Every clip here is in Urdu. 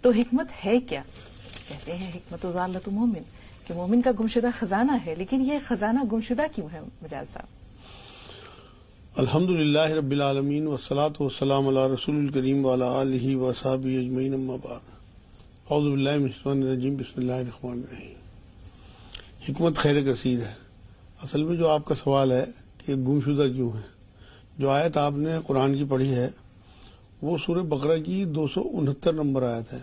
تو حکمت ہے کیا؟ کہتے ہیں حکمت ضالۃ مومن، کہ مومن کا گمشدہ خزانہ ہے، لیکن یہ خزانہ گمشدہ کیوں ہے مجاز صاحب؟ الحمد للہ رب العالمین والصلاة والسلام علی رسول الکریم وعلی آلہ وصحبہ اجمعین، اما بعد، اعوذ باللہ من الشیطان الرجیم، بسم اللہ الرحمن الرحیم۔ حکمت خیر کثیر ہے۔ اصل میں جو آپ کا سوال ہے کہ گمشدہ کیوں ہے، جو آیت آپ نے قرآن کی پڑھی ہے وہ سورہ بقرہ کی 269 نمبر آیت ہے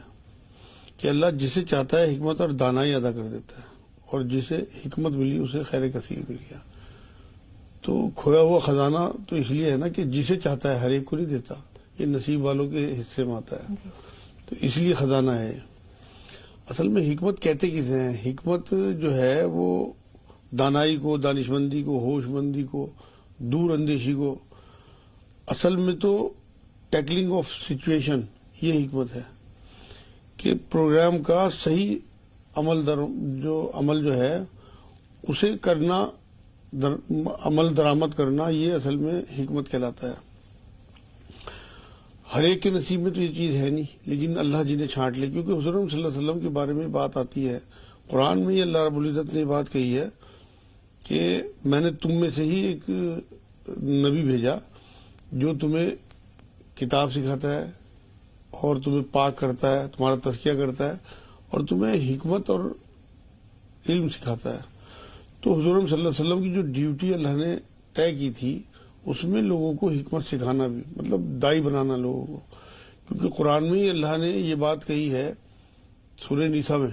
کہ اللہ جسے چاہتا ہے حکمت اور دانائی عطا کر دیتا ہے، اور جسے حکمت ملی اسے خیر کثیر مل گیا۔ تو کھویا ہوا خزانہ تو اس لیے ہے نا کہ جسے چاہتا ہے، ہر ایک کو نہیں دیتا، یہ نصیب والوں کے حصے میں آتا ہے، تو اس لیے خزانہ ہے۔ اصل میں حکمت کہتے کسے ہیں؟ حکمت جو ہے وہ دانائی کو، دانشمندی کو، ہوش مندی کو، دور اندیشی کو، اصل میں تو ٹیکلنگ آف سچویشن، یہ حکمت ہے کہ پروگرام کا صحیح عمل جو ہے اسے کرنا، عمل درآمد کرنا، یہ اصل میں حکمت کہلاتا ہے۔ ہر ایک کے نصیب میں تو یہ چیز ہے نہیں، لیکن اللہ جنہیں چھانٹ لے، کیونکہ حضور صلی اللہ علیہ وسلم کے بارے میں بات آتی ہے قرآن میں، ہی اللہ رب العزت نے بات کہی ہے کہ میں نے تم میں سے ہی ایک نبی بھیجا جو تمہیں کتاب سکھاتا ہے اور تمہیں پاک کرتا ہے، تمہارا تزکیہ کرتا ہے، اور تمہیں حکمت اور علم سکھاتا ہے۔ تو حضور صلی اللہ علیہ وسلم کی جو ڈیوٹی اللہ نے طے کی تھی اس میں لوگوں کو حکمت سکھانا بھی، مطلب دائی بنانا لوگوں کو، کیونکہ قرآن میں ہی اللہ نے یہ بات کہی ہے سورہ نساء میں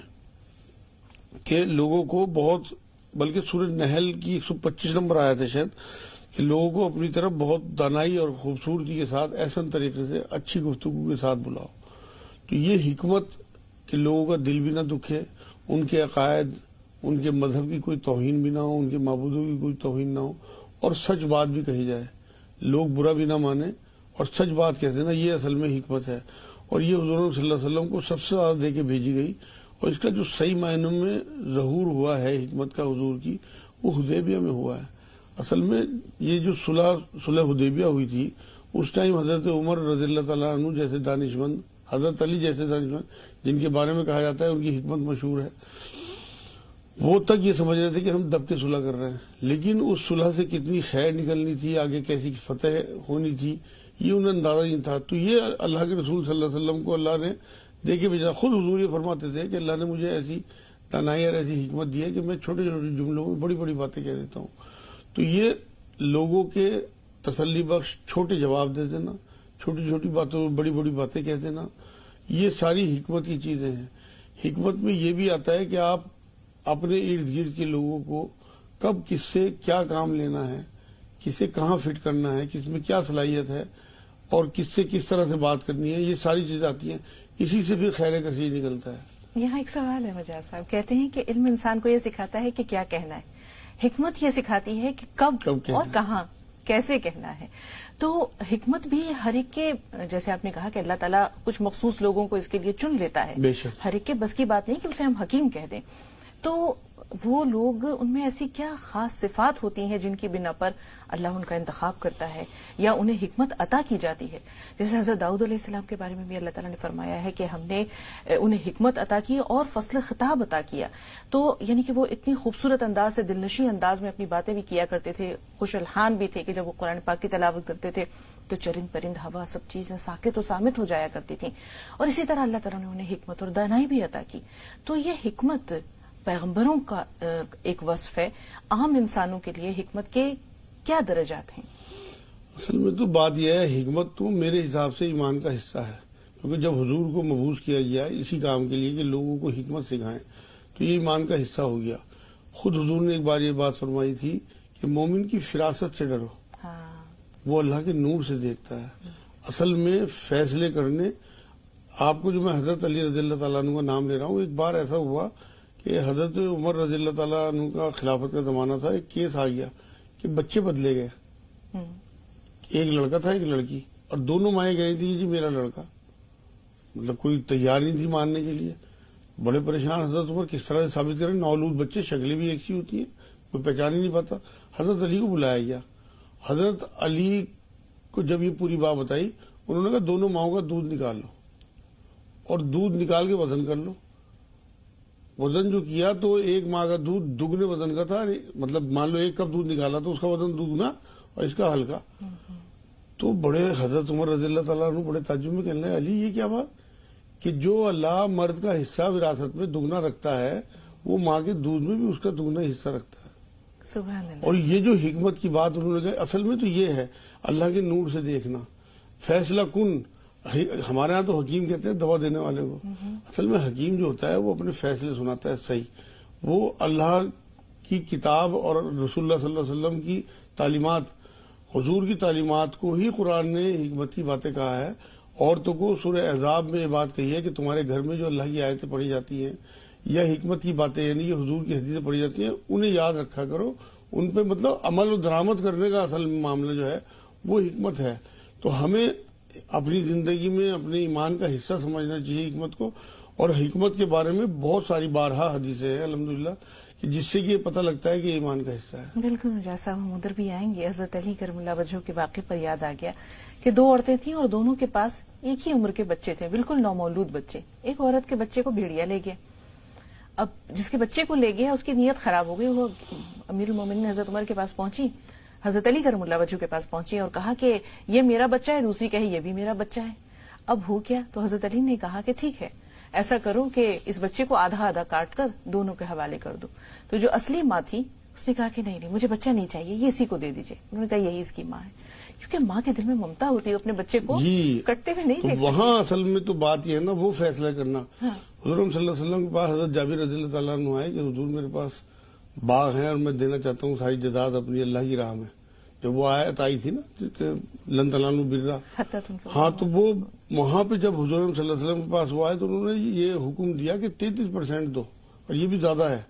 کہ لوگوں کو بہت، بلکہ سورہ نحل کی 125 نمبر آیت ہے شاید، کہ لوگوں کو اپنی طرف بہت دانائی اور خوبصورتی کے ساتھ، احسن طریقے سے، اچھی گفتگو کے ساتھ بلاؤ۔ تو یہ حکمت کہ لوگوں کا دل بھی نہ دکھے، ان کے عقائد، ان کے مذہب کی کوئی توہین بھی نہ ہو، ان کے معبودوں کی کوئی توہین نہ ہو، اور سچ بات بھی کہی جائے، لوگ برا بھی نہ مانے اور سچ بات کہتے ہیں نا، یہ اصل میں حکمت ہے۔ اور یہ حضور صلی اللہ علیہ وسلم کو سب سے زیادہ دے کے بھیجی گئی، اور اس کا جو صحیح معنوں میں ظہور ہوا ہے حکمت کا حضور کی، وہ حدیبیہ میں ہوا ہے۔ اصل میں یہ جو صلح حدیبیہ ہوئی تھی، اس ٹائم حضرت عمر رضی اللہ تعالیٰ عنہ جیسے دانشمند، حضرت علی جیسے دانشمند، جن کے بارے میں کہا جاتا ہے ان کی حکمت مشہور ہے، وہ تک یہ سمجھ رہے تھے کہ ہم دب کے صلح کر رہے ہیں، لیکن اس صلح سے کتنی خیر نکلنی تھی، آگے کیسی فتح ہونی تھی، یہ انہیں اندازہ نہیں تھا۔ تو یہ اللہ کے رسول صلی اللہ علیہ وسلم کو اللہ نے دے کے بھیجا۔ خود حضور یہ فرماتے تھے کہ اللہ نے مجھے ایسی دانائی اور ایسی حکمت دی ہے کہ میں چھوٹے چھوٹے جملوں میں بڑی بڑی باتیں کہہ دیتا ہوں۔ تو یہ لوگوں کے تسلی بخش چھوٹے جواب دے دینا، چھوٹی چھوٹی باتوں میں بڑی بڑی باتیں کہہ دینا، یہ ساری حکمت کی چیزیں ہیں۔ حکمت میں یہ بھی آتا ہے کہ آپ اپنے ارد گرد کے لوگوں کو کب کس سے کیا کام لینا ہے، کسے کہاں فٹ کرنا ہے، کس میں کیا صلاحیت ہے، اور کس سے کس طرح سے بات کرنی ہے، یہ ساری چیزیں آتی ہیں، اسی سے پھر خیر کثیر نکلتا ہے۔ یہاں ایک سوال ہے مجاز صاحب، کہتے ہیں کہ علم انسان کو یہ سکھاتا ہے کہ کیا کہنا ہے، حکمت یہ سکھاتی ہے کہ کب اور کہاں کیسے کہنا ہے۔ تو حکمت بھی ہر ایک کے، جیسے آپ نے کہا کہ اللہ تعالیٰ کچھ مخصوص لوگوں کو اس کے لیے چن لیتا ہے، بے شک ہر ایک کے بس کی بات نہیں کہ اسے ہم حکیم کہہ دیں۔ تو وہ لوگ، ان میں ایسی کیا خاص صفات ہوتی ہیں جن کی بنا پر اللہ ان کا انتخاب کرتا ہے یا انہیں حکمت عطا کی جاتی ہے؟ جیسے حضرت داؤد علیہ السلام کے بارے میں بھی اللہ تعالیٰ نے فرمایا ہے کہ ہم نے انہیں حکمت عطا کی اور فصل خطاب عطا کیا۔ تو یعنی کہ وہ اتنی خوبصورت انداز سے، دلنشیں انداز میں اپنی باتیں بھی کیا کرتے تھے، خوش الحان بھی تھے کہ جب وہ قرآن پاک کی تلاوت کرتے تھے تو چرند پرند، ہوا، سب چیزیں ساکت و صامت ہو جایا کرتی تھیں، اور اسی طرح اللہ تعالیٰ نے انہیں حکمت اور دانائی بھی عطا کی۔ تو یہ حکمت پیغمبروں کا ایک وصف ہے، عام انسانوں کے لیے حکمت کے کیا درجات ہیں؟ اصل میں تو بات یہ ہے، حکمت تو میرے حساب سے ایمان کا حصہ ہے، کیونکہ جب حضور کو مبعوث کیا گیا اسی کام کے لیے کہ لوگوں کو حکمت سکھائیں، تو یہ ایمان کا حصہ ہو گیا۔ خود حضور نے ایک بار یہ بات فرمائی تھی کہ مومن کی فراست سے ڈرو، وہ اللہ کے نور سے دیکھتا ہے۔ اصل میں فیصلے کرنے، آپ کو جو میں حضرت علی رضی اللہ تعالیٰ عنہ کا نام لے رہا ہوں، ایک بار ایسا ہوا کہ حضرت عمر رضی اللہ تعالیٰ عنہ کا خلافت کا زمانہ تھا، ایک کیس آ گیا کہ بچے بدلے گئے، ایک لڑکا تھا ایک لڑکی، اور دونوں مائیں گئی تھی جی میرا لڑکا، مطلب کوئی تیار نہیں تھی ماننے کے لیے۔ بڑے پریشان حضرت عمر، کس طرح سے ثابت کریں، نوولود بچے، شکلیں بھی ایک سی ہوتی ہیں، کوئی پہچان ہی نہیں پاتا۔ حضرت علی کو بلایا گیا، حضرت علی کو جب یہ پوری بات بتائی، انہوں نے کہا دونوں ماؤں کا دودھ نکال لو، اور دودھ نکال کے وزن کر لو. وزن جو کیا تو ایک ماہ کا دودھ دگنے وزن کا تھا. مطلب مان لو 1 کپ دودھ نکالا تو اس کا وزن دگنا اور اس کا ہلکا. تو بڑے حضرت عمر رضی اللہ تعالیٰ عنہ بڑے تعجب میں کہنے لگے علی یہ کیا بات کہ جو اللہ مرد کا حصہ وراثت میں دگنا رکھتا ہے وہ ماں کے دودھ میں بھی اس کا دگنا حصہ رکھتا ہے. سبحان اللہ. اور یہ جو حکمت کی بات انہوں نے کہا اصل میں تو یہ ہے اللہ کے نور سے دیکھنا. فیصلہ کن ہمارے ہاں تو حکیم کہتے ہیں دوا دینے والے کو. اصل میں حکیم جو ہوتا ہے وہ اپنے فیصلے سناتا ہے صحیح. وہ اللہ کی کتاب اور رسول اللہ صلی اللہ علیہ وسلم کی تعلیمات حضور کی تعلیمات کو ہی قرآن نے حکمت کی باتیں کہا ہے. عورتوں کو سورہ احزاب میں یہ بات کہی ہے کہ تمہارے گھر میں جو اللہ کی آیتیں پڑھی جاتی ہیں یا حکمت کی باتیں یعنی کہ حضور کی حدیثیں پڑھی جاتی ہیں انہیں یاد رکھا کرو. ان پہ مطلب عمل و درآمد کرنے کا اصل معاملہ جو ہے وہ حکمت ہے. تو ہمیں اپنی زندگی میں اپنے ایمان کا حصہ سمجھنا چاہیے حکمت کو. اور حکمت کے بارے میں بہت ساری بارہا حدیثیں ہیں الحمدللہ کہ جس سے کہ یہ پتہ لگتا ہے کہ یہ ایمان کا حصہ ہے. بالکل مجاز صاحب ہم ادھر بھی آئیں گے. حضرت علی کرم اللہ وجہہ کے واقعے پر یاد آ گیا کہ 2 عورتیں تھیں اور دونوں کے پاس ایک ہی عمر کے بچے تھے, بالکل نومولود بچے. ایک عورت کے بچے کو بھیڑیا لے گیا. اب جس کے بچے کو لے گیا اس کی نیت خراب ہو گئی. وہ امیر المومنین حضرت عمر کے پاس پہنچی, حضرت علی کرم اللہ وجہہ کے پاس پہنچی اور کہا کہ یہ میرا بچہ ہے. دوسری کہے یہ بھی میرا بچہ ہے. اب ہو کیا تو حضرت علی نے کہا کہ ٹھیک ہے ایسا کرو کہ اس بچے کو آدھا آدھا کاٹ کر دونوں کے حوالے کر دو. تو جو اصلی ماں تھی اس نے کہا کہ نہیں مجھے بچہ نہیں چاہیے, یہ اسی کو دے دیجئے. انہوں نے کہا یہی اس کی ماں ہے, کیونکہ ماں کے دل میں ممتا ہوتی ہے, اپنے بچے کو کٹتے ہوئے نہیں دیکھ سکتی. وہاں اصل میں تو بات یہ ہے نا وہ فیصلہ کرنا. حضور صلی اللہ علیہ وسلم کے پاس حضرت جابر رضی اللہ تعالیٰ عنہ آئے کہ حضور میرے پاس باغ ہیں اور میں دینا چاہتا ہوں ساری جائیداد اپنی اللہ کی راہ میں. جب وہ آیت آئی تھی نا کہ لن تنالوا البر, ہاں تو وہ وہاں پہ جب حضور صلی اللہ علیہ وسلم کے پاس وہ آئے تو انہوں نے یہ حکم دیا کہ 33% دو, اور یہ بھی زیادہ ہے.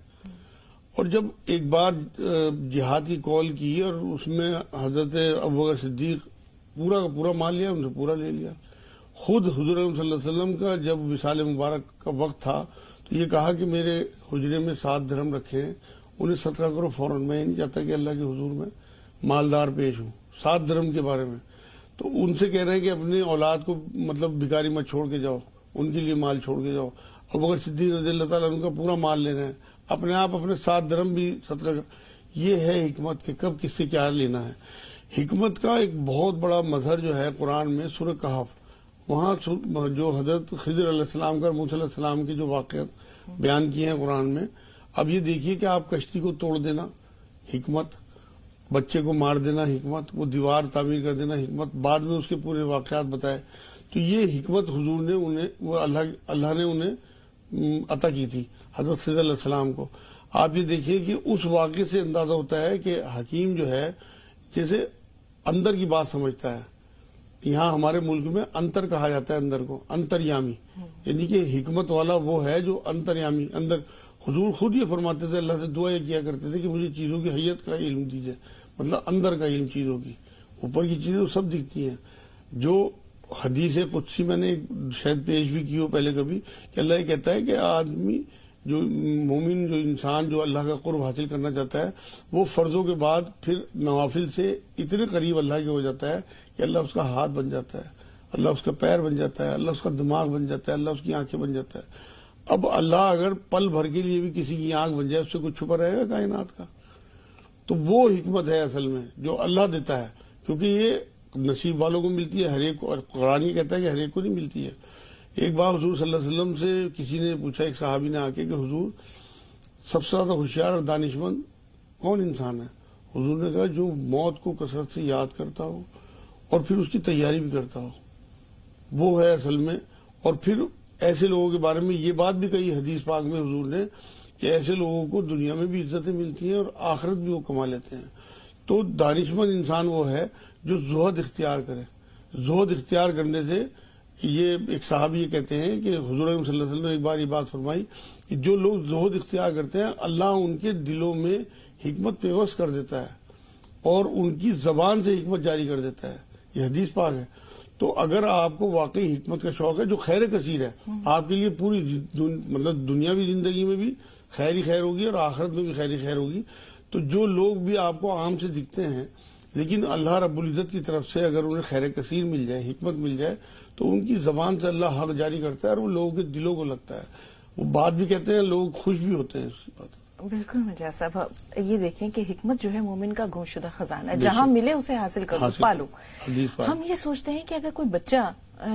اور جب ایک بار جہاد کی کال کی اور اس میں حضرت ابوبکر صدیق پورا کا پورا مال لیا, ان سے پورا لے لیا. خود حضور صلی اللہ علیہ وسلم کا جب وصال مبارک کا وقت تھا تو یہ کہا کہ میرے حجرے میں 7 درہم رکھے ہیں, انہیں صدقہ کرو فوراً. میں نہیں چاہتا کہ اللہ کے حضور میں مالدار پیش ہوں. 7 درہم کے بارے میں تو ان سے کہہ رہے ہیں کہ اپنی اولاد کو مطلب بھکاری مت چھوڑ کے جاؤ, ان کے لیے مال چھوڑ کے جاؤ. ابوبکر صدیق رضی اللہ تعالیٰ ان کا پورا مال لے رہے ہیں, اپنے آپ اپنے 7 درہم بھی صدقہ کر. یہ ہے حکمت کہ کب کس سے کیا لینا ہے. حکمت کا ایک بہت بڑا مظہر جو ہے قرآن میں سورہ کہف, وہاں جو حضرت خضر علیہ السلام کا موسیٰ علیہ السلام کے جو واقعات بیان کیے ہیں قرآن میں. اب یہ دیکھیے کہ آپ کشتی کو توڑ دینا حکمت, بچے کو مار دینا حکمت, وہ دیوار تعمیر کر دینا حکمت, بعد میں اس کے پورے واقعات بتائے. تو یہ حکمت حضور نے انہیں وہ اللہ نے انہیں عطا کی تھی حضرت خضر علیہ السلام کو. آپ یہ دیکھیے کہ اس واقعے سے اندازہ ہوتا ہے کہ حکیم جو ہے جیسے اندر کی بات سمجھتا ہے. یہاں ہمارے ملک میں انتر کہا جاتا ہے اندر کو, انتریامی, یعنی کہ حکمت والا وہ ہے جو انتریامی اندر. حضور خود یہ فرماتے تھے, اللہ سے دعا یہ کیا کرتے تھے کہ مجھے چیزوں کی حیت کا علم دیجیے, مطلب اندر کا علم چیزوں کی. اوپر کی چیزیں سب دکھتی ہیں. جو حدیث قدسی میں نے شاید پیش بھی کی ہو پہلے کبھی کہ اللہ یہ کہتا ہے کہ آدمی جو مومن جو انسان جو اللہ کا قرب حاصل کرنا چاہتا ہے وہ فرضوں کے بعد پھر نوافل سے اتنے قریب اللہ کے ہو جاتا ہے کہ اللہ اس کا ہاتھ بن جاتا ہے, اللہ اس کا پیر بن جاتا ہے, اللہ اس کا دماغ بن جاتا ہے, اللہ اس کی آنکھیں بن جاتا ہے. اب اللہ اگر پل بھر کے لیے بھی کسی کی آنکھ بن جائے اس سے کچھ چھپا رہے گا کائنات کا. تو وہ حکمت ہے اصل میں جو اللہ دیتا ہے, کیونکہ یہ نصیب والوں کو ملتی ہے, ہر ایک کو. اور قرآن یہ کہتا ہے کہ ہر ایک کو نہیں ملتی ہے. ایک بار حضور صلی اللہ علیہ وسلم سے کسی نے پوچھا, ایک صحابی نے آ کے کہ حضور سب سے زیادہ ہوشیار اور دانشمند کون انسان ہے؟ حضور نے کہا جو موت کو کثرت سے یاد کرتا ہو اور پھر اس کی تیاری بھی کرتا ہو, وہ ہے اصل میں. اور پھر ایسے لوگوں کے بارے میں یہ بات بھی کہی حدیث پاک میں حضور نے کہ ایسے لوگوں کو دنیا میں بھی عزتیں ملتی ہیں اور آخرت بھی وہ کما لیتے ہیں. تو دانشمند انسان وہ ہے جو زہد اختیار کرے. زہد اختیار کرنے سے یہ ایک صحابی یہ کہتے ہیں کہ حضور صلی اللہ علیہ وسلم نے ایک بار یہ بات فرمائی کہ جو لوگ زہد اختیار کرتے ہیں اللہ ان کے دلوں میں حکمت پیوست کر دیتا ہے اور ان کی زبان سے حکمت جاری کر دیتا ہے. یہ حدیث پاک ہے. تو اگر آپ کو واقعی حکمت کا شوق ہے جو خیر کثیر ہے, آپ کے لیے پوری مطلب دنیاوی زندگی میں بھی خیر ہی خیر ہوگی اور آخرت میں بھی خیر ہی خیر ہوگی. تو جو لوگ بھی آپ کو عام سے دکھتے ہیں لیکن اللہ رب العزت کی طرف سے اگر انہیں خیر کثیر مل جائے، حکمت مل جائے، تو ان کی زبان سے اللہ حق جاری کرتا ہے اور وہ لوگوں کے دلوں کو لگتا ہے، وہ بات بھی کہتے ہیں، لوگ خوش بھی ہوتے ہیں اس بات۔ بالکل مجاز صاحب، یہ دیکھیں کہ حکمت جو ہے مومن کا گمشدہ خزانہ ہے، جہاں ملے اسے حاصل کرو، پالو۔ ہم یہ سوچتے ہیں کہ اگر کوئی بچہ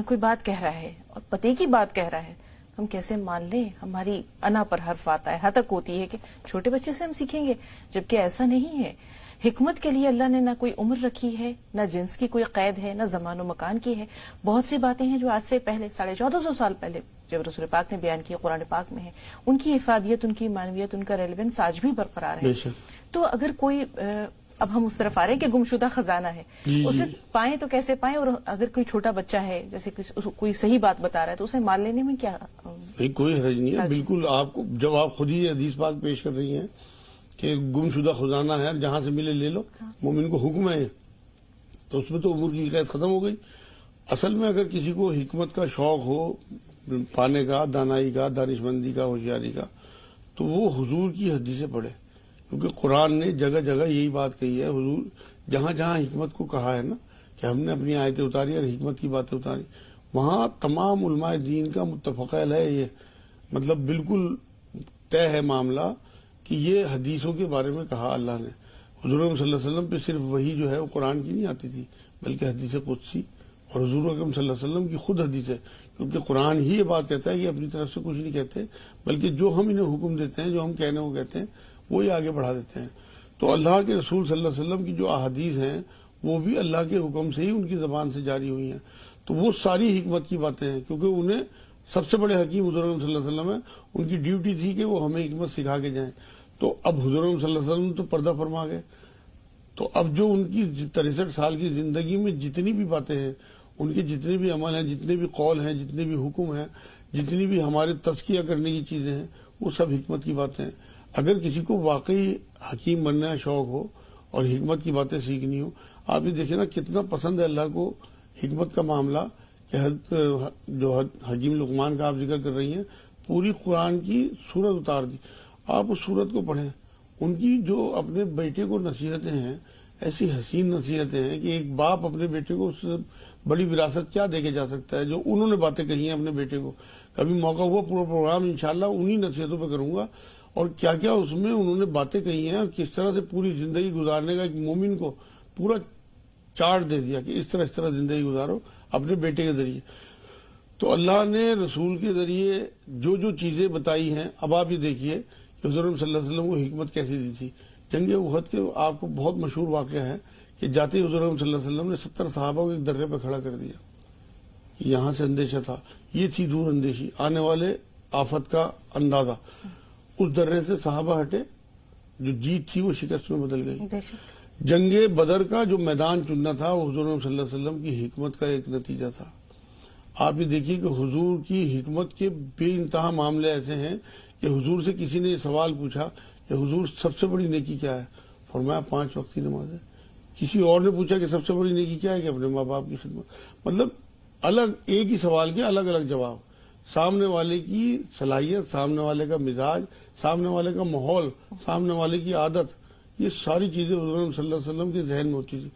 کوئی بات کہہ رہا ہے اور پتے کی بات کہہ رہا ہے، ہم کیسے مان لیں؟ ہماری انا پر حرف آتا ہے، حتک ہوتی ہے کہ چھوٹے بچے سے ہم سیکھیں گے، جبکہ ایسا نہیں ہے۔ حکمت کے لیے اللہ نے نہ کوئی عمر رکھی ہے، نہ جنس کی کوئی قید ہے، نہ زمان و مکان کی ہے۔ بہت سی باتیں ہیں جو آج سے پہلے 1450 سال پہلے جب رسول پاک نے بیان کی، قرآن پاک میں ہے، ان کی افادیت، ان کی معنویت، ان کا ریلیونس آج بھی برقرار ہے۔ تو اگر کوئی اب ہم اس طرف آ رہے ہیں کہ گمشدہ خزانہ ہے، اسے پائیں تو کیسے پائیں؟ اور اگر کوئی چھوٹا بچہ ہے جیسے کوئی صحیح بات بتا رہا ہے تو اسے مان لینے میں کیا؟ نہیں، کوئی حرج نہیں ہے، بالکل۔ آپ کو جب آپ خود ہی حدیث پاک پیش کر رہی ہیں کہ گمشدہ خزانہ ہے، جہاں سے ملے لے لو، مومن کو حکم ہے، تو اس میں تو عمر کی قید ختم ہو گئی۔ اصل میں اگر کسی کو حکمت کا شوق ہو، پانے کا، دانائی کا، دانشمندی کا، ہوشیاری کا، تو وہ حضور کی حدیثیں پڑھے، کیونکہ قرآن نے جگہ جگہ یہی بات کہی ہے۔ حضور جہاں جہاں حکمت کو کہا ہے نا کہ ہم نے اپنی آیتیں اتاری اور حکمت کی باتیں اتاری، وہاں تمام علماء دین کا متفق ہے، یہ مطلب بالکل طے ہے معاملہ کہ یہ حدیثوں کے بارے میں کہا اللہ نے۔ حضور صلی اللہ علیہ وسلم پہ صرف وہی جو ہے وہ قرآن کی نہیں آتی تھی، بلکہ حدیث قدسی اور حضور اکرم صلی اللہ علیہ وسلم کی خود حدیث ہے، کیونکہ قرآن ہی یہ بات کہتا ہے کہ اپنی طرف سے کچھ نہیں کہتے، بلکہ جو ہم انہیں حکم دیتے ہیں، جو ہم کہنے کو کہتے ہیں، وہی آگے بڑھا دیتے ہیں۔ تو اللہ کے رسول صلی اللہ علیہ وسلم کی جو احادیث ہیں وہ بھی اللہ کے حکم سے ہی ان کی زبان سے جاری ہوئی ہیں، تو وہ ساری حکمت کی باتیں ہیں، کیونکہ انہیں سب سے بڑے حکیم حضور صلی اللہ علیہ وسلم ہے، ان کی ڈیوٹی تھی کہ وہ ہمیں حکمت سکھا کے جائیں۔ تو اب حضور صلی اللہ علیہ وسلم تو پردہ فرما گئے، تو اب جو ان کی 63 سال کی زندگی میں جتنی بھی باتیں ہیں، ان کے جتنے بھی عمل ہیں، جتنے بھی قول ہیں، جتنے بھی حکم ہیں، جتنی بھی ہمارے تزکیہ کرنے کی چیزیں ہیں، وہ سب حکمت کی باتیں ہیں۔ اگر کسی کو واقعی حکیم بننے کا شوق ہو اور حکمت کی باتیں سیکھنی ہو، آپ یہ دیکھیں نا کتنا پسند ہے اللہ کو حکمت کا معاملہ، کہ جو حکیم لقمان کا آپ ذکر کر رہی ہیں، پوری قرآن کی سورت اتار دی، آپ اس سورت کو پڑھیں۔ ان کی جو اپنے بیٹے کو نصیحتیں ہیں، ایسی حسین نصیحتیں ہیں کہ ایک باپ اپنے بیٹے کو اس سے بڑی وراثت کیا دے کے جا سکتا ہے، جو انہوں نے باتیں کہی ہیں اپنے بیٹے کو۔ کبھی موقع ہوا پورا پروگرام انشاءاللہ انہی نصیحتوں پہ کروں گا، اور کیا کیا اس میں انہوں نے باتیں کہی ہیں، اور کس طرح سے پوری زندگی گزارنے کا ایک مومن کو پورا چارٹ دے دیا کہ اس طرح زندگی گزارو اپنے بیٹے کے ذریعے۔ تو اللہ نے رسول کے ذریعے جو جو چیزیں بتائی ہیں، اب آپ یہ دیکھیے کہ حضور صلی اللہ علیہ وسلم کو حکمت کیسی دی تھی۔ جنگ احد کے آپ کو بہت مشہور واقعہ ہے کہ جاتے ہی حضور صلی اللہ علیہ وسلم نے 70 صحابہ کو ایک درے پہ کھڑا کر دیا، یہاں سے اندیشہ تھا، یہ تھی دور اندیشی، آنے والے آفت کا اندازہ۔ اس درے سے صحابہ ہٹے، جو جیت تھی وہ شکست میں بدل گئی۔ جنگ بدر کا جو میدان چننا تھا وہ حضور صلی اللہ علیہ وسلم کی حکمت کا ایک نتیجہ تھا۔ آپ یہ دیکھیے کہ حضور کی حکمت کے بے انتہا معاملے ایسے ہیں کہ حضور سے کسی نے یہ سوال پوچھا کہ حضور سب سے بڑی نیکی کیا ہے؟ فرمایا 5 وقت کی نماز ہے۔ کسی اور نے پوچھا کہ سب سے بڑی نیکی کیا ہے؟ کہ اپنے ماں باپ کی خدمت۔ مطلب الگ ایک ہی سوال کے الگ الگ جواب، سامنے والے کی صلاحیت، سامنے والے کا مزاج، سامنے والے کا ماحول، سامنے والے کی عادت، یہ ساری چیزیں حضور صلی اللہ علیہ وسلم کے ذہن میں ہوتی تھی۔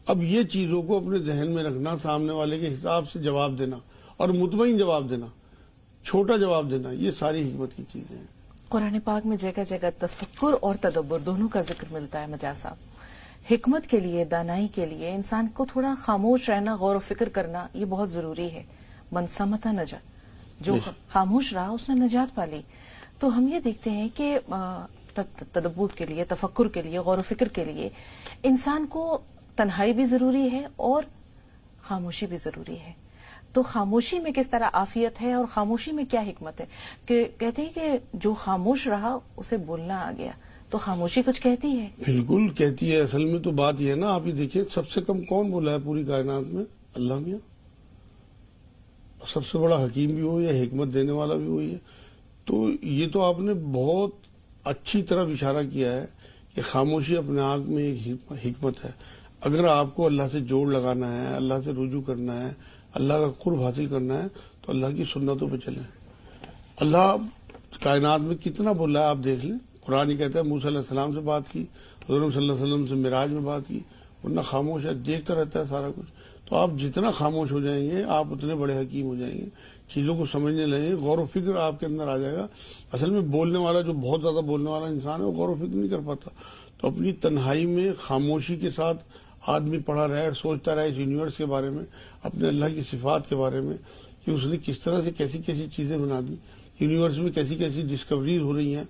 اب یہ چیزوں کو اپنے ذہن میں رکھنا، سامنے والے کے حساب سے جواب دینا اور مطمئن جواب دینا، چھوٹا جواب دینا، یہ ساری حکمت کی چیزیں ہیں۔ قرآن پاک میں جگہ جگہ تفکر اور تدبر دونوں کا ذکر ملتا ہے مجاز صاحب۔ حکمت کے لیے، دانائی کے لیے انسان کو تھوڑا خاموش رہنا، غور و فکر کرنا یہ بہت ضروری ہے۔ من سمت نجا، جو خاموش رہا اس نے نجات پالی۔ تو ہم یہ دیکھتے ہیں کہ تدبر کے لیے، تفکر کے لیے، غور و فکر کے لیے انسان کو تنہائی بھی ضروری ہے اور خاموشی بھی ضروری ہے۔ تو خاموشی میں کس طرح عافیت ہے اور خاموشی میں کیا حکمت ہے؟ کہ کہتے ہیں کہ جو خاموش رہا اسے بولنا آ گیا، تو خاموشی کچھ کہتی ہے؟ بالکل کہتی ہے۔ اصل میں تو بات یہ ہے نا، آپ یہ دیکھیں سب سے کم کون بولا ہے پوری کائنات میں؟ اللہ میاں۔ سب سے بڑا حکیم بھی وہی ہے، حکمت دینے والا بھی وہی ہے۔ تو یہ تو آپ نے بہت اچھی طرح اشارہ کیا ہے کہ خاموشی اپنے آپ میں ایک حکمت ہے۔ اگر آپ کو اللہ سے جوڑ لگانا ہے، اللہ سے رجوع کرنا ہے، اللہ کا قرب حاصل کرنا ہے، تو اللہ کی سنتوں پہ چلیں۔ اللہ کائنات میں کتنا بولا ہے آپ دیکھ لیں۔ قرآن ہی کہتا ہے موسیٰ علیہ السلام سے بات کی، حضور صلی اللہ علیہ وسلم سے معراج میں بات کی، ورنہ خاموش ہے، دیکھتا رہتا ہے سارا کچھ. تو آپ جتنا خاموش ہو جائیں گے آپ اتنے بڑے حکیم ہو جائیں گے، چیزوں کو سمجھنے لگیں گے، غور و فکر آپ کے اندر آ جائے گا. اصل میں بولنے والا جو بہت زیادہ بولنے والا انسان ہے وہ غور و فکر نہیں کر پاتا. تو اپنی تنہائی میں خاموشی کے ساتھ آدمی پڑھا رہے اور سوچتا رہے اس یونیورس کے بارے میں، اپنے اللہ کی صفات کے بارے میں کہ اس نے کس طرح سے کیسی کیسی چیزیں بنا دی، یونیورس میں کیسی کیسی ڈسکوریز ہو رہی ہیں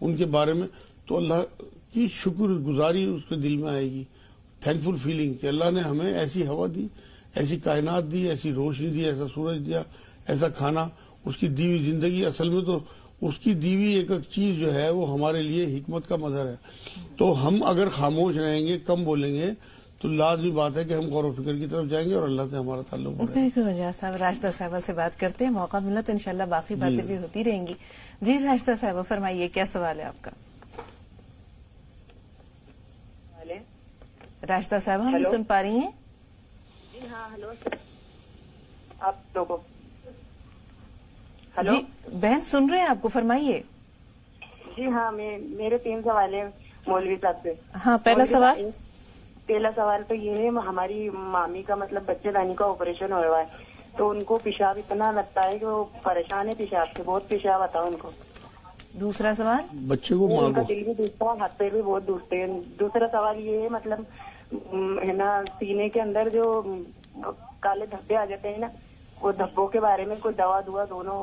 ان کے بارے میں، تو اللہ کی شکر گزاری اس کے دل میں آئے گی، تھینکفل فیلنگ کہ اللہ نے ہمیں ایسی ہوا دی، ایسی کائنات دی، ایسی روشنی دی، ایسا سورج دیا، ایسا کھانا، اس کی دی ہوئی زندگی. اصل میں تو اس کی دی ہوئی ایک ایک چیز جو ہے وہ ہمارے لیے حکمت کا مظہر ہے. تو ہم اگر خاموش رہیں گے، کم بولیں گے، تو لازمی بات ہے کہ ہم غور و فکر کی طرف جائیں گے اور اللہ سے ہمارا تعلق بڑھے گا. بالکل. مجاز صاحب راشدہ صاحبہ سے بات کرتے ہیں، موقع ملا تو انشاءاللہ باقی باتیں بھی ہوتی رہیں گی. جی راشدہ صاحبہ فرمائیے کیا سوال ہے آپ کا؟ راشدہ صاحب ہم سن پا رہی ہیں؟ جی ہاں ہلو آپ لوگوں ہلو. جی بہن سن رہے ہیں آپ کو، فرمائیے. جی ہاں میرے 3 سوال ہیں مولوی صاحب سے. ہاں پہلا سوال. پہلا سوال تو یہ ہے، ہماری مامی کا مطلب بچے دانی کا آپریشن ہوا ہے، تو ان کو پیشاب اتنا لگتا ہے کہ وہ پریشان ہے پیشاب سے، بہت پیشاب آتا ہے ان کو. دوسرا سوال. بچے کو ان کا مانگو. دل بھی دکھتا ہے، ہاتھ پیر بھی بہت دکھتے ہیں. دوسرا سوال یہ ہے مطلب ہے نا، سینے کے اندر جو کالے دھبے آ جاتے ہیں نا، وہ دھبوں کے بارے میں کوئی دوا دونوں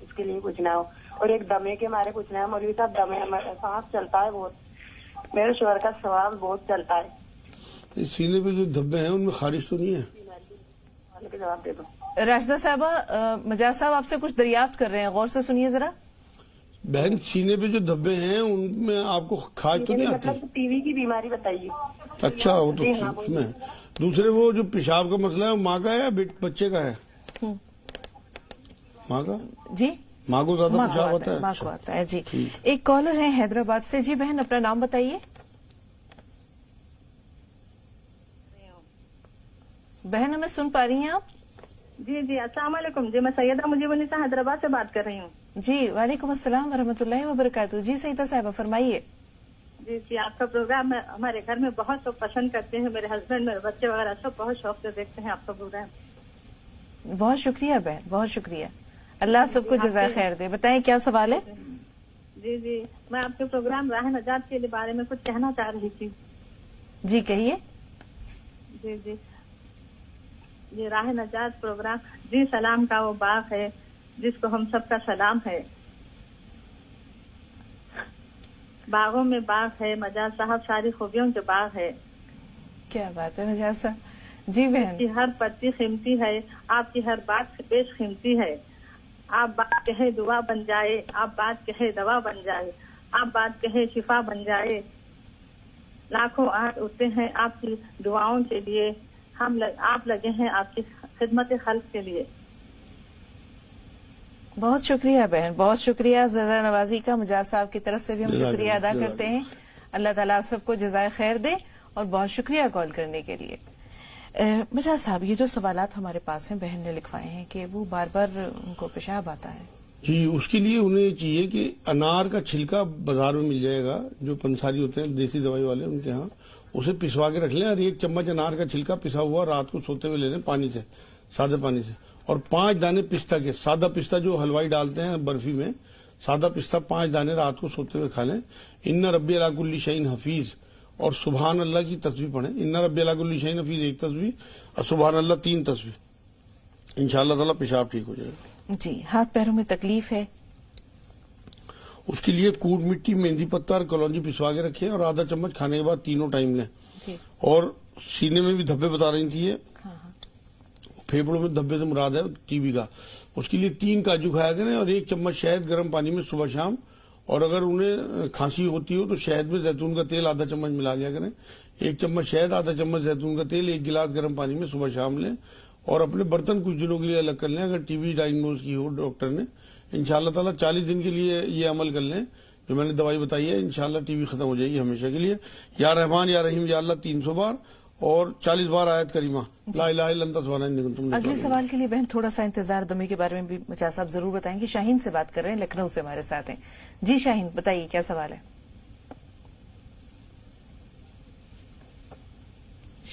اس کے لیے پوچھنا ہو. اور ایک دمے کے بارے پوچھنا ہے. مولوی صاحب دمے سانس چلتا ہے بہت، میرے شوہر کا سوال بہت چلتا ہے. سینے پہ جو دھبے ہیں ان میں خارش تو نہیں ہے؟ سوال کے جواب دے دو. راشدہ صاحبہ مجاز صاحب آپ سے کچھ دریافت کر رہے ہیں، غور سے سنیے ذرا. بہن سینے پہ جو دھبے ہیں ان میں آپ کو کھاج تو نہیں آتی؟ مطلب ٹی وی کی بیماری بتائیے. اچھا وہ تو اس میں. دوسرے وہ جو پیشاب کا مسئلہ ہے وہ ماں کا ہے یا بچے کا ہے؟ ماں کا. جی ماں کو زیادہ ماں پیشاب کو ہوتا ہے؟ ماں کو آتا ہے. جی ایک کالر ہے حیدرآباد سے. جی بہن اپنا نام بتائیے. بہن ہمیں سن پا رہی ہیں آپ؟ جی جی السلام علیکم. جی میں سیدہ مجیب النساء حیدرآباد سے بات کر رہی ہوں. جی وعلیکم السلام ورحمۃ اللہ وبرکاتہ. جی سیدہ صاحبہ فرمائیے. جی جی آپ کا پروگرام ہمارے گھر میں بہت لوگ پسند کرتے ہیں، میرے ہسبینڈ میرے بچے وغیرہ سب بہت شوق سے دیکھتے ہیں آپ کا پروگرام. بہت شکریہ بہن، بہت شکریہ. اللہ آپ سب کو جزائے خیر دے. بتائیں کیا سوال ہے؟ جی جی میں آپ کے پروگرام راہ نجات کے بارے میں کچھ کہنا چاہ رہی تھی. جی کہیے. جی جی جی راہ نجات پروگرام، جی سلام کا وہ باغ ہے جس کو ہم سب کا سلام ہے. باغوں میں باغ ہے، مجاز صاحب ساری خوبیوں کے باغ ہے. کیا بات ہے مجاز صاحب. جی بہن. آپ کی ہر پتی قیمتی ہے، آپ کی ہر بات بیش قیمتی ہے. آپ بات کہے دعا بن جائے، آپ بات کہے دوا بن جائے، آپ بات کہے شفا بن جائے. لاکھوں آٹھ اٹھتے ہیں آپ کی دعاؤں کے لیے، آپ لگے ہیں آپ کی خدمت خلق کے لیے. بہت شکریہ بہن، بہت شکریہ. ذرا نوازی کا مجاز صاحب کی طرف سے بھی ہم شکریہ ادا کرتے ہیں. اللہ تعالیٰ آپ سب کو جزائے خیر دے اور بہت شکریہ کال کرنے کے لیے. مجاز صاحب یہ جو سوالات ہمارے پاس ہیں بہن نے لکھوائے ہیں کہ وہ بار بار ان کو پیشاب آتا ہے. جی اس کے لیے انہیں یہ چاہیے کہ انار کا چھلکا بازار میں مل جائے گا، جو پنساری ہوتے ہیں دیسی دوائی والے ان کے ہاں، اسے پسوا کے رکھ لیں اور 1 چمچ انار کا چھلکا پسا ہوا رات کو سوتے ہوئے لے لیں پانی سے، سادہ پانی سے. اور 5 دانے پستہ کے، سادہ پستہ جو حلوائی ڈالتے ہیں برفی میں، سادہ پستہ 5 دانے رات کو سوتے ہوئے کھا لیں. ان ربی علی کل شیء حفیظ اور سبحان اللہ کی تسبیح پڑھیں. ان ربی علی کل شیء حفیظ 1 تسبیح اور سبحان اللہ 3 تسبیح. انشاءاللہ تعالیٰ پیشاب ٹھیک ہو جائے گا. جی ہاتھ پیروں میں تکلیف ہے؟ اس کے لیے کوٹ مٹی، مہندی پتہ اور کلونجی پسوا کے رکھیں اور آدھا چمچ کھانے کے بعد تینوں ٹائم لیں. اور سینے میں بھی دھبے بتا رہی تھی، پھیپڑوں میں دھبے سے مراد ہے ٹی بی کا. اس کے لیے 3 کاجو کھایا کریں اور 1 چمچ شہد گرم پانی میں صبح شام. اور اگر انہیں کھانسی ہوتی ہو تو شہد میں زیتون کا تیل آدھا چمچ ملا لیا کریں. 1 چمچ شہد، آدھا چمچ زیتون کا تیل، 1 گلاس گرم پانی میں صبح شام لیں. اور اپنے برتن کچھ دنوں کے لیے الگ کر لیں اگر ٹی بی ڈائگنوز کی ہو ڈاکٹر نے. انشاءاللہ تعالیٰ 40 دن کے لیے یہ عمل کر لیں جو میں نے دوائی بتائی ہے. انشاءاللہ ٹی بی ختم ہو جائے گی ہمیشہ کے لیے. یا رحمان یا رحیم یا اللہ 300 بار اور 40 بار آیت کریمہ لا الہ الا انت سبحانک انی کنت من الظالمین. اگلے سوال کے لیے بہن تھوڑا سا انتظار، دمے کے بارے میں بھی مجاز صاحب ضرور بتائیں گے. شاہین سے بات کر رہے ہیں، لکھنؤ سے ہمارے ساتھ ہیں. جی شاہین بتائیے کیا سوال ہے؟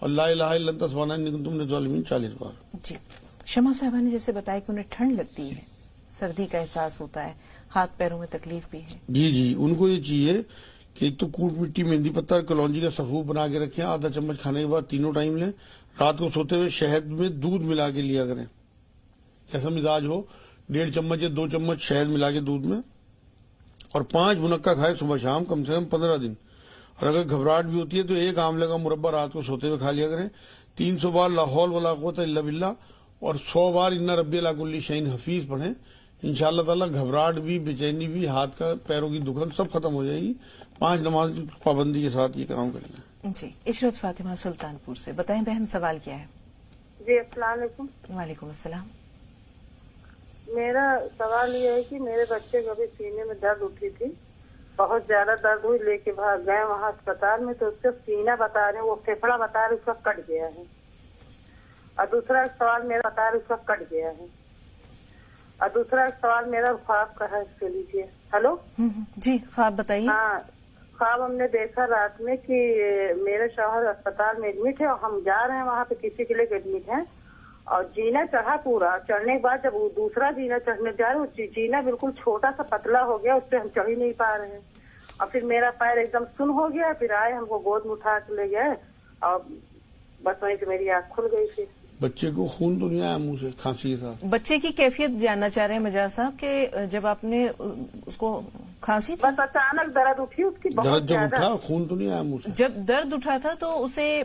اور لا الہ الا انت سبحانک انی کنت من الظالمین 40 بار. جی شمع صاحبہ نے جیسے بتایا کہ انہیں ٹھنڈ لگتی ہے، سردی کا احساس ہوتا ہے، ہاتھ پیروں میں تکلیف بھی ہے. جی ان کو یہ چاہیے کہ ایک تو کوٹ مٹی، مہندی پتر، کلونجی کا صفوف بنا کے رکھیں، آدھا چمچ کھانے کے بعد تینوں ٹائم لیں. رات کو سوتے ہوئے شہد میں دودھ ملا کے لیا کریں، ایسا مزاج ہو 1.5 چمچ یا 2 چمچ شہد ملا کے دودھ میں، اور 5 منقع کھائے صبح شام کم سے کم 15 دن. اور اگر گھبراہٹ بھی ہوتی ہے تو 1 آملے کا مربع رات کو سوتے ہوئے کھا لیا کریں. 300 بار لا حول ولا قوت الا باللہ اور 100 بار ان ربی علی کل شیء حفیظ پڑھیں. انشاءاللہ تعالیٰ گھبراہٹ بھی، بے چینی بھی، ہاتھ کا پیروں کی دکھن سب ختم ہو جائے گی. 5 نماز کی پابندی کے ساتھ یہ کام کریں گے. جی عشرت فاطمہ سلطان پور سے، بتائیں بہن سوال کیا ہے؟ جی السلام علیکم. وعلیکم السلام. میرا سوال یہ ہے کہ میرے بچے کبھی سینے میں درد اٹھی تھی، بہت زیادہ درد ہوئی، لے کے بھاگ گئے وہاں اسپتال میں، تو اس کا سینہ بتا رہے ہیں، وہ پھیپھڑا بتا رہے اس کا کٹ گیا ہے. اور دوسرا سوال میرا بتا رہے اس کا کٹ گیا ہے. اور دوسرا سوال میرا خواب کا ہے، اس کے لیجیے. ہلو جی خواب بتائیے. ہاں خواب ہم نے دیکھا رات میں کہ میرے شوہر اسپتال میں ایڈمٹ ہے اور ہم جا رہے ہیں وہاں پہ کسی کے لیے ایڈمٹ ہیں، اور جینا چڑھا پورا. چڑھنے کے بعد جب وہ دوسرا جینا چڑھنے جا رہے ہیں، جینا بالکل چھوٹا سا پتلا ہو گیا، اس پہ ہم چڑھ ہی نہیں پا رہے ہیں. اور پھر میرا پیر ایک دم سن ہو گیا، پھر آئے ہم کو گود میں اٹھا کے لے گئے اور بس وہیں سے میری آنکھ کھل گئی تھی. بچے کو خون تو نہیں آیا منہ سے کھانسی کے ساتھ؟ بچے کی کیفیت جاننا چاہ رہے ہیں مجاز صاحب کہ جب آپ نے اس کو کھانسی تھی، بس اچانک درد اٹھی اس کی بہت درد جب زیادہ. اٹھا خون تو نہیں آیا منہ سے؟ جب درد اٹھا تھا تو اسے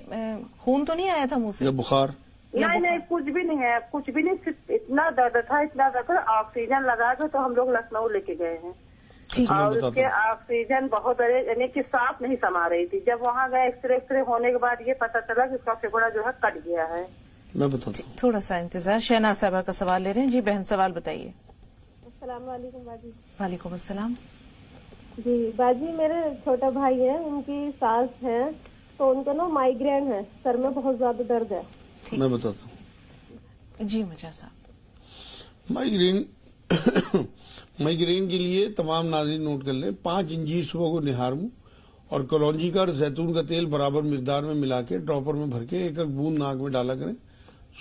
خون تو نہیں آیا تھا منہ سے؟ یا بخار؟ نہیں کچھ بھی نہیں ہے، کچھ بھی نہیں، صرف اتنا درد تھا، اتنا درد تھا. آکسیجن لگا کے تو ہم لوگ لکھنؤ لے کے گئے ہیں، اور اس کے آکسیجن بہت یعنی کہ سانس نہیں سما رہی تھی. جب وہاں گئے ایکس رے ہونے کے بعد یہ پتا چلا کہ اس کا پھیپھڑا جو ہے کٹ گیا ہے. میں بتاتا ہوں. تھوڑا سا انتظار، شہناز صاحبہ کا سوال لے رہے ہیں. جی بہن سوال بتائیے. السلام علیکم باجی. وعلیکم السلام. جی باجی میرے چھوٹا بھائی ہیں، ان کی ساس ہے، تو ان کو نا مائیگرین ہے، سر میں بہت زیادہ درد ہے. میں بتاتا ہوں. جی مجاز صاحب. مائیگرین کے لیے تمام ناظرین نوٹ کر لیں، 5 انجیر صبح کو نہاروں اور کلونجی کا اور زیتون کا تیل برابر مقدار میں ملا کے ڈراپر میں بھر کے 1 بوند ناک میں ڈالا کریں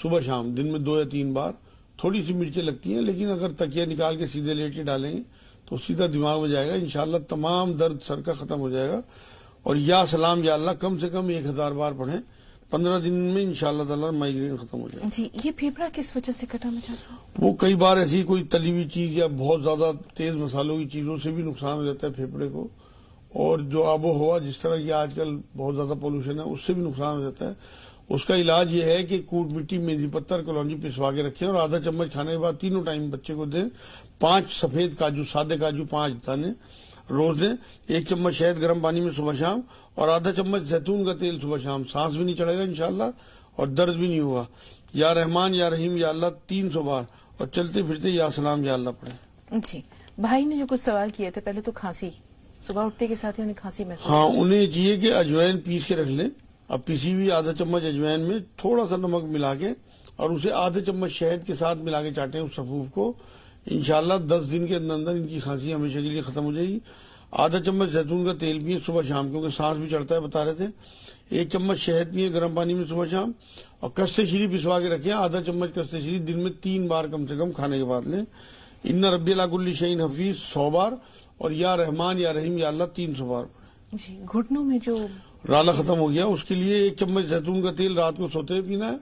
صبح شام، دن میں 2 یا 3 بار. تھوڑی سی مرچیں لگتی ہیں لیکن اگر تکیہ نکال کے سیدھے لیٹ کے ڈالیں گے تو سیدھا دماغ میں جائے گا. انشاءاللہ تمام درد سر کا ختم ہو جائے گا. اور یا سلام یا اللہ کم سے کم 1000 بار پڑھیں. 15 دن میں انشاءاللہ تعالیٰ مائیگرین ختم ہو جائے گا. جی یہ پھیپھڑا کس وجہ سے کٹا مجاز صاحب؟ وہ کئی بار ایسی کوئی تلی ہوئی چیز یا بہت زیادہ تیز مسالوں کی چیزوں سے بھی نقصان ہو جاتا ہے پھیپھڑے کو، اور جو آب و ہوا جس طرح کی آج کل بہت زیادہ پولوشن ہے اس سے بھی نقصان ہو جاتا ہے. اس کا علاج یہ ہے کہ کوٹ مٹی، مہندی پتر، کلونجی پسوا کے رکھیں اور آدھا چمچ کھانے کے بعد تینوں ٹائم بچے کو دیں. 5 سفید کاجو، سادے کاجو 5 دانے روز دیں. 1 چمچ شہد گرم پانی میں صبح شام، اور آدھا چمچ زیتون کا تیل صبح شام. سانس بھی نہیں چڑھے گا انشاءاللہ اور درد بھی نہیں ہوگا. یا رحمان یا رحیم یا اللہ 300 بار، اور چلتے پھرتے یا سلام یا اللہ پڑھیں. جی بھائی نے جو کچھ سوال کیے تھے، پہلے تو کھانسی، صبح اٹھتے کے ساتھ ہی انہیں کھانسی محسوس. ہاں انہیں یہ چاہیے کہ اجوائن پیس کے رکھ لیں. اب پیسی ہوئی آدھا چمچ اجوائن میں تھوڑا سا نمک ملا کے اور اسے آدھے چمچ شہد کے ساتھ ملا کے چاٹیں اس صفوف کو. انشاءاللہ 10 دن کے اندر ان کی کھانسی ہمیشہ کے لیے ختم ہو جائے گی. آدھا چمچ زیتون کا تیل پئیں صبح شام، کیونکہ سانس بھی چڑھتا ہے بتا رہے تھے. 1 چمچ شہد پئیں گرم پانی میں صبح شام، اور کستے شیری پسوا کے رکھیں. آدھا چمچ کستے شیری دن میں 3 بار کم سے کم کھانے کے بعد لیں. ان ربی علی کل شیء حفیظ 100 بار، اور یا رحمان یا رحیم یا اللہ 300 بار. جی گھٹنوں میں جو رالا ختم ہو گیا اس کے لیے 1 چمچ زیتون کا تیل رات کو سوتے ہوئے پینا ہے.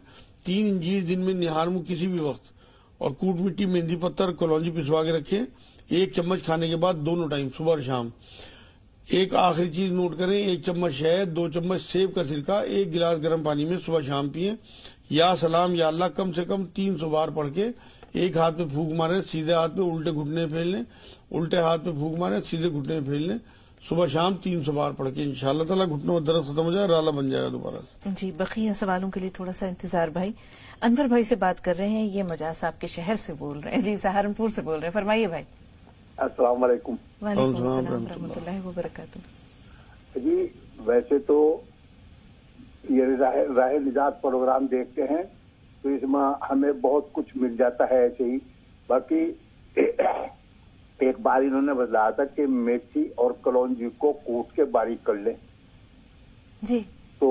3 انجیر دن میں نہاروں کسی بھی وقت، اور کوٹ مٹی، مہندی پتر، کلونجی پسوا کے رکھیں. 1 چمچ کھانے کے بعد دونوں ٹائم صبح اور شام. ایک آخری چیز نوٹ کریں، 1 چمچ شہد، 2 چمچ سیب کا سرکہ 1 گلاس گرم پانی میں صبح شام پئیں. یا سلام یا اللہ کم سے کم 300 بار پڑھ کے ایک ہاتھ پہ پھونک ماریں، سیدھے ہاتھ پہ الٹے گھٹنے پھیر لیں، الٹے ہاتھ پہ پھونک ماریں، سیدھے گھٹنے پھیر لیں. صبح شام 300 بار پڑھ کے انشاءاللہ تعالیٰ گھٹنوں میں درد ختم ہو جائے، رالا بن جائے گا دوبارہ. جی بقیہ سوالوں کے لیے تھوڑا سا انتظار. بھائی انور بھائی سے بات کر رہے ہیں، یہ مجاز صاحب کے شہر سے بول رہے ہیں. جی سہارنپور سے بول رہے ہیں، فرمائیے بھائی. السلام علیکم. وعلیکم السلام ورحمۃ اللہ وبرکاتہ. جی ویسے تو یہ راہ نجات پروگرام دیکھتے ہیں تو اس میں ہمیں بہت کچھ مل جاتا ہے ایسے ہی. باقی ایک بار انہوں نے بتایا تھا کہ میتھی اور کلونجی کو کوٹ کے باریک کر لیں. جی تو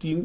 3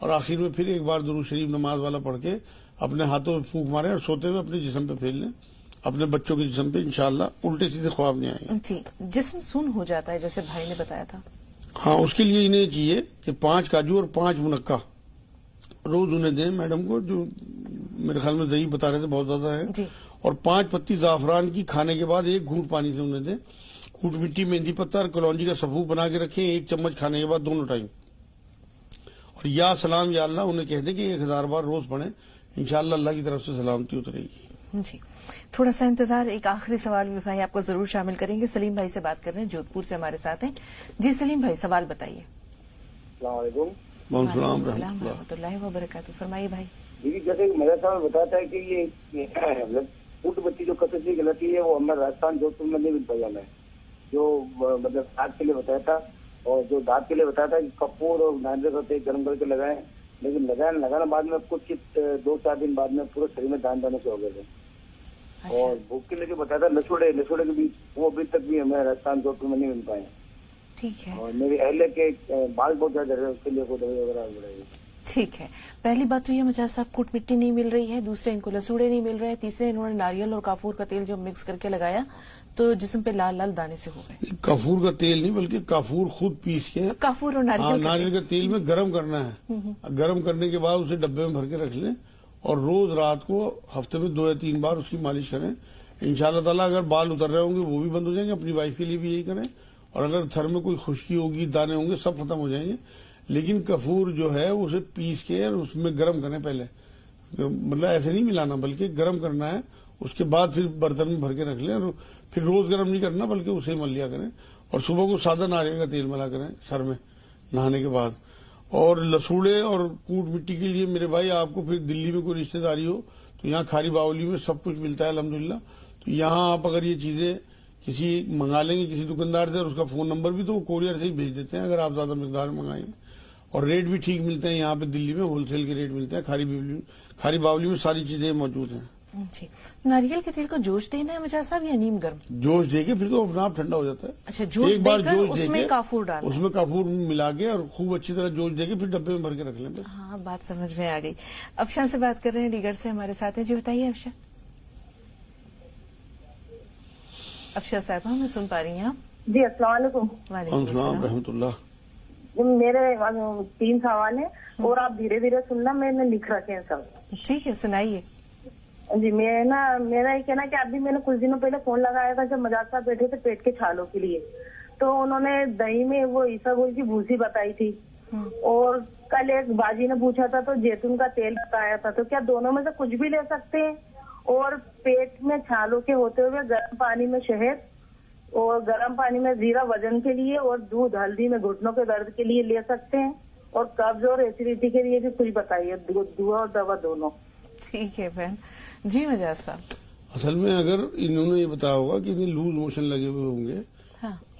اور آخر میں پھر ایک بار درود شریف نماز والا پڑھ کے اپنے ہاتھوں میں پھونک مارے اور سوتے ہوئے اپنے جسم پہ پھیر لیں, اپنے بچوں کے جسم پہ, انشاءاللہ الٹے سیدھے خواب نہیں آئیں گے. جی, جسم سن ہو جاتا ہے جیسے بھائی نے بتایا تھا. ہاں, اس کے لیے انہیں چاہیے کہ 5 کاجو اور 5 منقع روز انہیں دیں میڈم کو, جو میرے خیال میں ضعیف بتا رہے تھے بہت زیادہ ہے, جی. اور 5 پتی زعفران کی کھانے کے بعد 1 گھونٹ پانی سے انہیں دیں. کوٹ مٹی, مہندی پتہ اور کلونجی کا صفوف بنا کے رکھیں 1 چمچ کھانے کے بعد دونوں ٹائم. اور یا سلام یا اللہ انہیں کہہ دیں کہ 1000 بار روز پڑھیں, انشاءاللہ اللہ کی طرف سے سلامتی اترے گی. جی, تھوڑا سا انتظار, ایک آخری سوال بھی بھائی آپ کو ضرور شامل کریں گے. سلیم بھائی سے بات کر رہے ہیں, جودھ پور سے ہمارے ساتھ ہیں. جی سلیم بھائی, سوال بتائیے. السلام علیکم. وعلیکم السلام ورحمۃ اللہ وبرکاتہ. فرمائیے بھائی. جی, جیسے میرا صاحب بتاتا ہے کہ یہ فوٹ بچی جو کثرتی غلطی ہے وہ ہمیں راجستھان جودھ پور میں نہیں مل پائی ہمیں, جو مطلب دانت کے لیے بتایا تھا, اور جو دانت کے لیے بتایا تھا کہ کپور اور نائنڈر ہوتے گرم کر کے لگائیں, لیکن لگانا بعد میں کچھ 2-4 دن بعد میں پورے شریر میں دان دانے سے ہو گئے تھے. اور بھوک کے لیے جو بتایا تھا لسوڑے کے بھی, وہ ابھی تک بھی ہمیں راجستھان جودھ پور میں نہیں مل پائے. ٹھیک ہے. اور میری اہلیہ کے بال بہت زیادہ ہے, اس کے لیے کوئی دوائی وغیرہ بڑھے گی. ٹھیک ہے. پہلی بات تو یہ مجاز صاحب کوٹ مٹی نہیں مل رہی ہے, دوسرے ان کو لسوڑے نہیں مل رہے, تیسرے انہوں نے ناریل اور کافور کا تیل جو مکس کر کے لگایا تو جسم پہ لال لال دانے سے ہو گئے. کافور کا تیل نہیں بلکہ کافور خود پیس کے کافور اور ناریل کا تیل میں گرم کرنا ہے. گرم کرنے کے بعد اسے ڈبے میں بھر کے رکھ لیں اور روز رات کو ہفتے میں 2 یا 3 بار اس کی مالش کریں. انشاءاللہ تعالیٰ اگر بال اتر رہے ہوں گے وہ بھی بند ہو جائیں گے. اپنی وائف کے لیے بھی یہی کریں, اور اگر سر میں کوئی خشکی ہوگی, دانے ہوں گے, سب ختم ہو جائیں گے. لیکن کافور جو ہے اسے پیس کے اور اس میں گرم کریں پہلے, مطلب ایسے نہیں ملانا بلکہ گرم کرنا ہے. اس کے بعد پھر برتن میں بھر کے رکھ لیں, اور پھر روز گرم نہیں کرنا بلکہ اسے مل لیا کریں. اور صبح کو سادہ ناریل کا تیل ملا کریں سر میں نہانے کے بعد. اور لسوڑے اور کوٹ مٹی کے لیے میرے بھائی آپ کو پھر دلی میں کوئی رشتہ داری ہو تو یہاں کھاری باولی میں سب کچھ ملتا ہے الحمدللہ. تو یہاں آپ اگر یہ چیزیں کسی منگا لیں گے کسی دکاندار سے اور اس کا فون نمبر بھی, تو وہ کوریئر سے ہی بھیج دیتے ہیں اگر آپ زیادہ مقدار میں منگائیں. اور ریٹ بھی ٹھیک ملتے ہیں یہاں پہ دلی میں, ہول سیل کے ریٹ ملتے ہیں. کھاری باولی میں ساری چیزیں موجود ہیں. جی, ناریل کے تیل کو جوش دینا ہے مجاز صاحب یا نیم گرم؟ جوش دے کے پھر تو اپنا آپ ٹھنڈا ہو جاتا ہے. اچھا, جوش ایک بار دے کر جوش اس میں کافور ڈالنا, اس میں کافور ملا کے اور خوب اچھی طرح جوش دے کے پھر ڈبے میں بھر کے رکھ لیں. ہاں, بات سمجھ میں آ گئی. افشاں سے بات کر رہے ہیں, ڈیگر سے ہمارے ساتھ ہیں. جی بتائیے افشاں. افشاں صاحب ہمیں سن پا رہی ہیں آپ؟ جی السلام علیکم. وعلیکم السلام رحمۃ اللہ. میرے 3 سوال ہیں اور آپ دھیرے دھیرے سننا, میں نے لکھ رکھے ہیں سب. ٹھیک ہے, سنائیے. جی, میرا یہ کہنا کہ ابھی میں نے کچھ دنوں پہلے فون لگایا تھا جب مجاز صاحب بیٹھے تھے پیٹ کے چھالوں کے لیے, تو انہوں نے دہی میں وہ اسبگول کی بھوسی بتائی تھی, اور کل ایک باجی نے پوچھا تھا تو جیتون کا تیل بتایا تھا. تو کیا دونوں میں سے کچھ بھی لے سکتے ہیں؟ اور پیٹ میں چھالوں کے ہوتے ہوئے گرم پانی میں شہد اور گرم پانی میں زیرہ وزن کے لیے, اور دودھ ہلدی میں گھٹنوں کے درد کے لیے لے سکتے ہیں. اور قبض اور ایسیڈیٹی کے لیے بھی کچھ بتائیے, دوا اور دوا دونوں. ٹھیک ہے بہن. جی مجاز صاحب. اصل میں اگر انہوں نے یہ بتایا ہوگا کہ انہیں لوز موشن لگے ہوئے ہوں گے,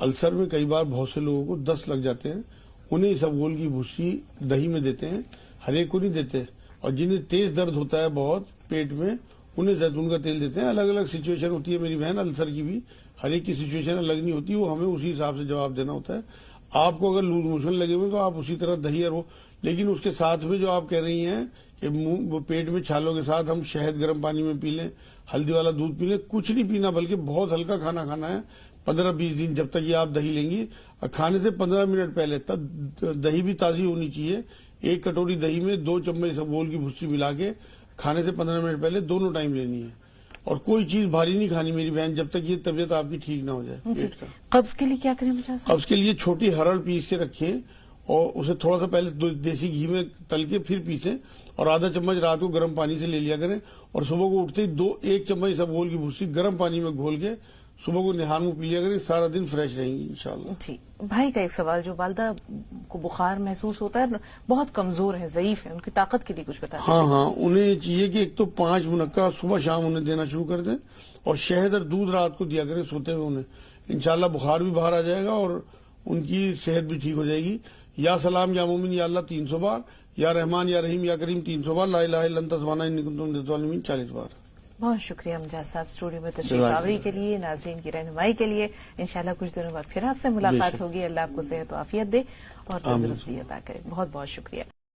السر میں کئی بار بہت سے لوگوں کو 10 لگ جاتے ہیں, انہیں اسبگول کی بھوسی دہی میں دیتے ہیں, ہر ایک کو نہیں دیتے. اور جنہیں تیز درد ہوتا ہے بہت پیٹ میں, انہیں زیتون کا تیل دیتے ہیں. الگ الگ سچویشن ہوتی ہے میری بہن, السر کی بھی ہر ایک کی سچویشن الگ نہیں ہوتی, وہ ہمیں اسی حساب سے جواب دینا ہوتا ہے. آپ کو اگر لوز موشن لگے ہوئے تو آپ اسی طرح دہی اور وہ, لیکن اس کے ساتھ میں جو آپ کہہ رہی ہیں کہ وہ پیٹ میں چھالوں کے ساتھ ہم شہد گرم پانی میں پی لیں, ہلدی والا دودھ پی لیں, کچھ نہیں پینا بلکہ بہت ہلکا کھانا کھانا ہے 15-20 دن, جب تک یہ آپ دہی لیں گی. کھانے سے 15 منٹ پہلے دہی بھی تازی ہونی چاہیے. 1 کٹوری دہی میں 2 چمچ اسبگول کی بھوسی ملا کے کھانے سے 15 منٹ پہلے دونوں ٹائم لینی ہے. اور کوئی چیز بھاری نہیں کھانی میری بہن جب تک یہ طبیعت آپ کی ٹھیک نہ ہو جائے. پیٹ کا قبض کے لیے کیا کریں مجاز صاحب؟ قبض کے لیے چھوٹی ہرڑ پیس کے رکھیں اور اسے تھوڑا سا پہلے دیسی گھی میں تل کے پھر پیسیں, اور آدھا چمچ رات کو گرم پانی سے لے لیا کریں. اور صبح کو اٹھتے ہی 1 چمچ اسبگول کی بھوسی گرم پانی میں گھول کے صبح کو نہار میں پی لیا کریں. سارا دن فریش رہیں گی انشاءاللہ. جی, بھائی کا ایک سوال, جو والدہ کو بخار محسوس ہوتا ہے, بہت کمزور ہیں, ضعیف ہیں, ان کی طاقت کے لیے کچھ بتا دیں. ہاں, انہیں چاہیے کہ ایک تو 5 منقع صبح شام انہیں دینا شروع کر دیں, اور شہد اور دودھ رات کو دیا کریں سوتے ہوئے انہیں. انشاءاللہ بخار بھی باہر آ جائے گا اور ان کی صحت بھی ٹھیک ہو جائے گی. یا سلام یا مومن یا اللہ 300 بار, یا رحمان یا رحیم یا کریم 300 بار, لا الہ الا انت سبحانک انی کنت من الظالمین 40 بار. بہت شکریہ مجاز صاحب اسٹوڈیو میں تشریف آوری کے لیے, ناظرین کی رہنمائی کے لیے. انشاءاللہ کچھ دنوں بعد پھر آپ سے ملاقات ہوگی. اللہ آپ کو صحت و عافیت دے اور تندرستی عطا کرے. بہت بہت شکریہ.